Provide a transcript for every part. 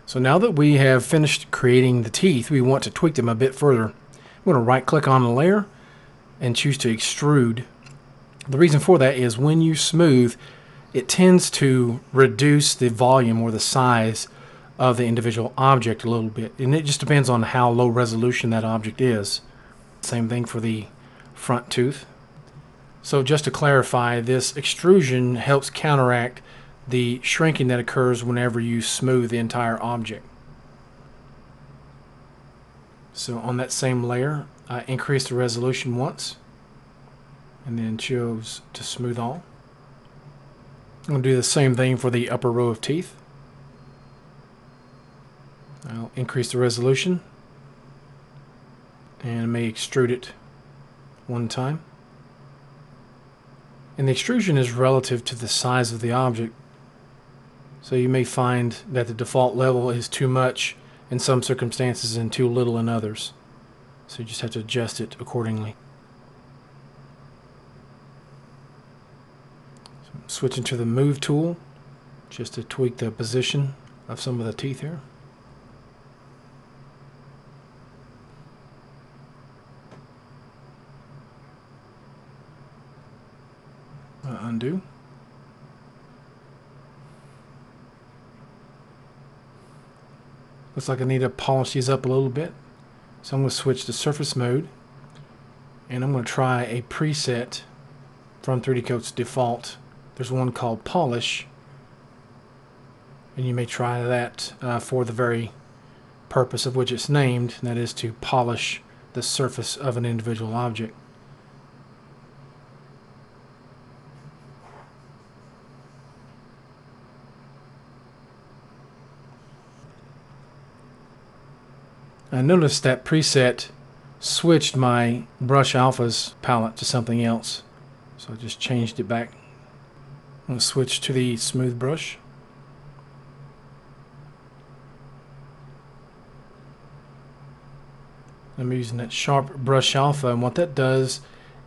So now that we have finished creating the teeth, we want to tweak them a bit further. I'm going to right click on the layer and choose to extrude. The reason for that is when you smooth, it tends to reduce the volume or the size of the individual object a little bit, and it just depends on how low resolution that object is. Same thing for the front tooth. So just to clarify, this extrusion helps counteract the shrinking that occurs whenever you smooth the entire object. So on that same layer, I increased the resolution once and then chose to smooth all. I'm going to do the same thing for the upper row of teeth. I'll increase the resolution and I may extrude it one time. And the extrusion is relative to the size of the object. So you may find that the default level is too much in some circumstances and too little in others. So you just have to adjust it accordingly. So switching to the Move tool just to tweak the position of some of the teeth here. Undo. Looks like I need to polish these up a little bit. So I'm going to switch to surface mode and I'm going to try a preset from 3D Coat's default. There's one called Polish, and you may try that for the very purpose of which it's named, and that is to polish the surface of an individual object. I noticed that preset switched my Brush Alpha's palette to something else, so I just changed it back. I'm going to switch to the smooth brush. I'm using that sharp Brush Alpha, and what that does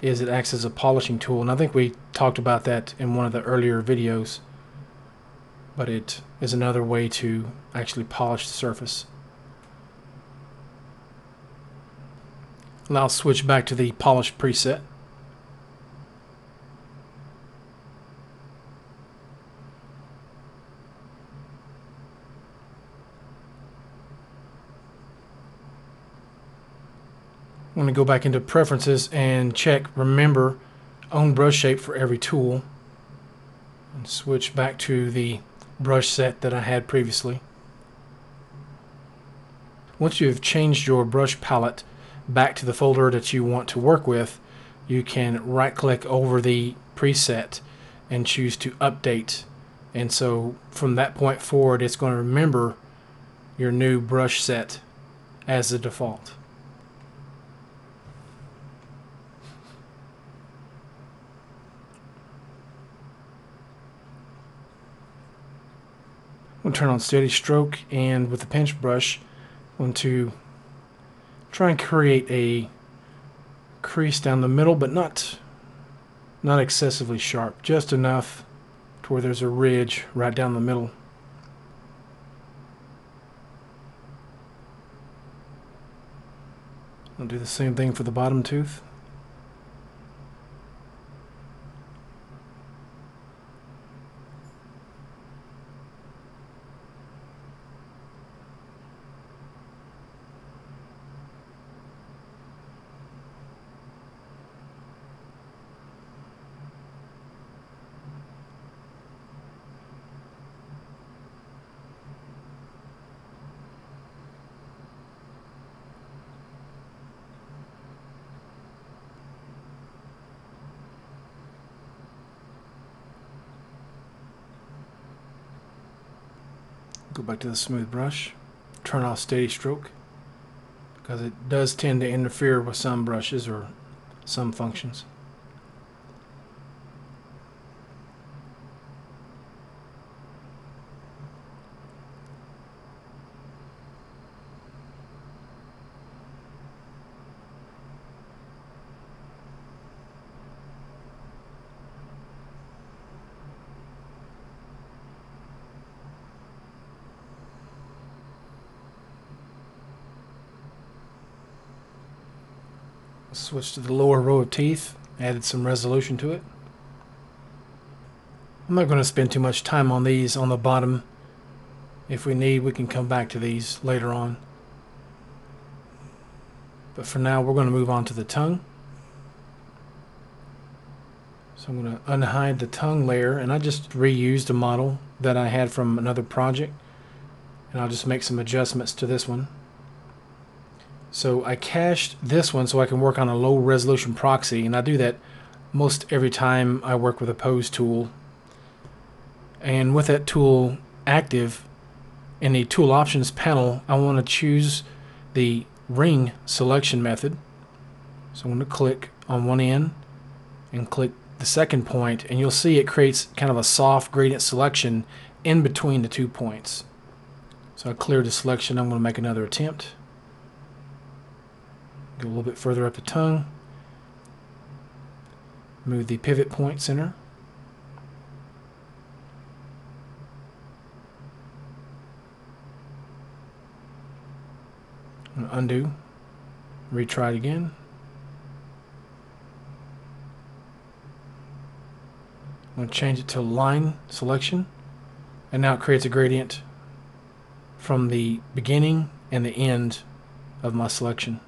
is it acts as a polishing tool, and I think we talked about that in one of the earlier videos, but it is another way to actually polish the surface. Now I'll switch back to the polish preset. I'm going to go back into preferences and check remember own brush shape for every tool and switch back to the brush set that I had previously. Once you've changed your brush palette back to the folder that you want to work with, you can right click over the preset and choose to update, and so from that point forward it's going to remember your new brush set as the default. I'm going to turn on steady stroke, and with the pinch brush I'm going to try and create a crease down the middle, but not excessively sharp, just enough to where there's a ridge right down the middle. I'll do the same thing for the bottom tooth. Go back to the smooth brush, turn off steady stroke, because it does tend to interfere with some brushes or some functions. Switch to the lower row of teeth, added some resolution to it. I'm not going to spend too much time on these on the bottom. If we need, we can come back to these later on. But for now, we're going to move on to the tongue. So I'm going to unhide the tongue layer, and I just reused a model that I had from another project, and I'll just make some adjustments to this one. So I cached this one so I can work on a low resolution proxy, and I do that most every time I work with a pose tool. And with that tool active in the tool options panel, I want to choose the ring selection method. So I'm going to click on one end and click the second point, and you'll see it creates kind of a soft gradient selection in between the 2 points. So I cleared the selection. I'm going to make another attempt. Go a little bit further up the tongue. Move the pivot point center. Undo. Retry it again. I'm going to change it to line selection, and now it creates a gradient from the beginning and the end of my selection.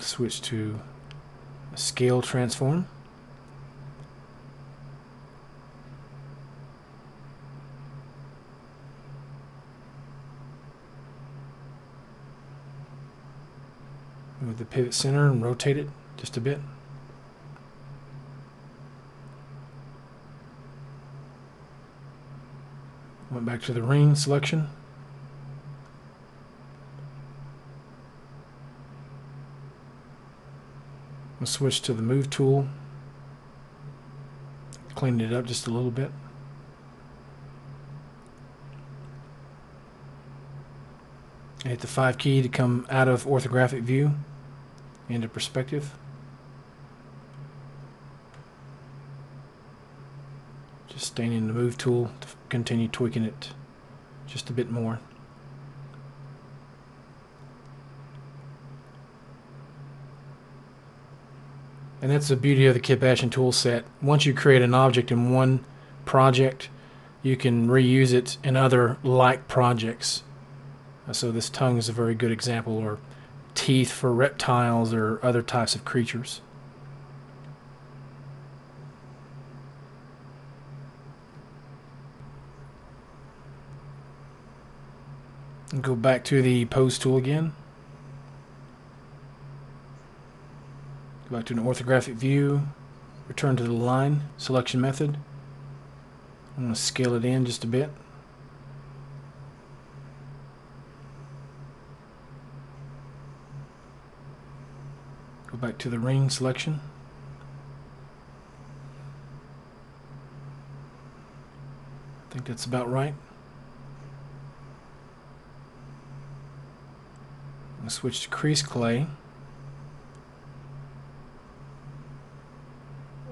Switch to a scale transform. Move the pivot center and rotate it just a bit. Went back to the ring selection. We'll switch to the move tool. Cleaned it up just a little bit. Hit the 5 key to come out of orthographic view into perspective. Just staying in the move tool to continue tweaking it just a bit more. And that's the beauty of the Kip Ashton tool set. Once you create an object in one project, you can reuse it in other like projects. So this tongue is a very good example, or teeth for reptiles or other types of creatures. And go back to the pose tool again. Go back to an orthographic view, return to the line selection method. I'm going to scale it in just a bit. Go back to the ring selection. I think that's about right. I'm going to switch to crease clay.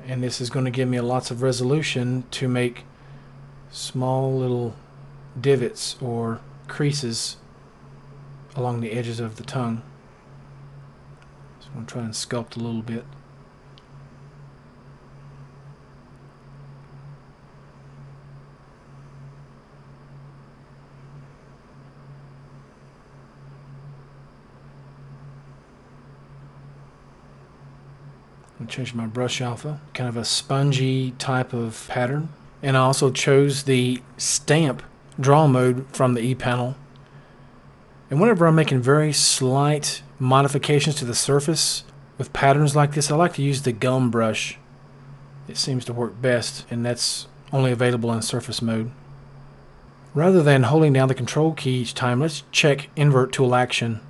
And this is going to give me lots of resolution to make small little divots or creases along the edges of the tongue. So I'm going to try and sculpt a little bit. Change my brush alpha, kind of a spongy type of pattern. And I also chose the stamp draw mode from the ePanel. And whenever I'm making very slight modifications to the surface with patterns like this, I like to use the gum brush. It seems to work best, and that's only available in surface mode. Rather than holding down the control key each time, let's check invert tool action.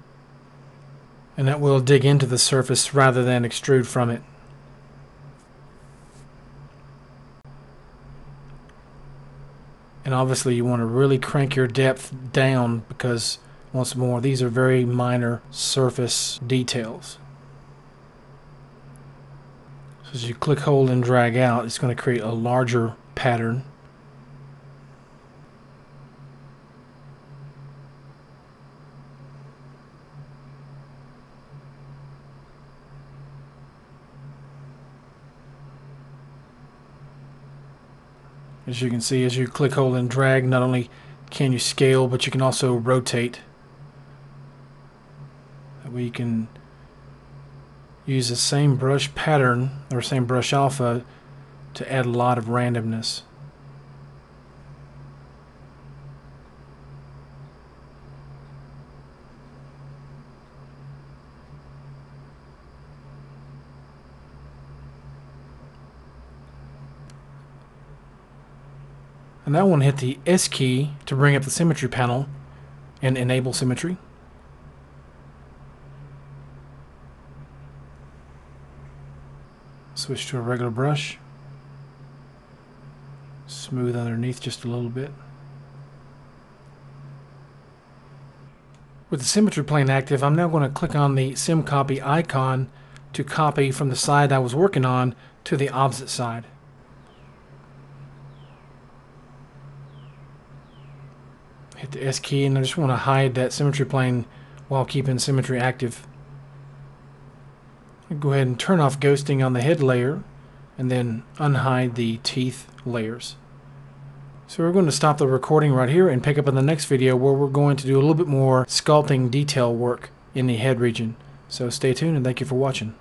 And that will dig into the surface rather than extrude from it. And obviously you want to really crank your depth down because, once more, these are very minor surface details. So as you click, hold, and drag out, it's going to create a larger pattern. As you can see, as you click, hold, and drag, not only can you scale, but you can also rotate. That way you can use the same brush pattern or same brush alpha to add a lot of randomness. And now I want to hit the S key to bring up the symmetry panel and enable symmetry. Switch to a regular brush. Smooth underneath just a little bit. With the symmetry plane active, I'm now going to click on the Sim Copy icon to copy from the side I was working on to the opposite side. Hit the S key, and I just want to hide that symmetry plane while keeping symmetry active. Go ahead and turn off ghosting on the head layer and then unhide the teeth layers. So we're going to stop the recording right here and pick up in the next video where we're going to do a little bit more sculpting detail work in the head region. So stay tuned and thank you for watching.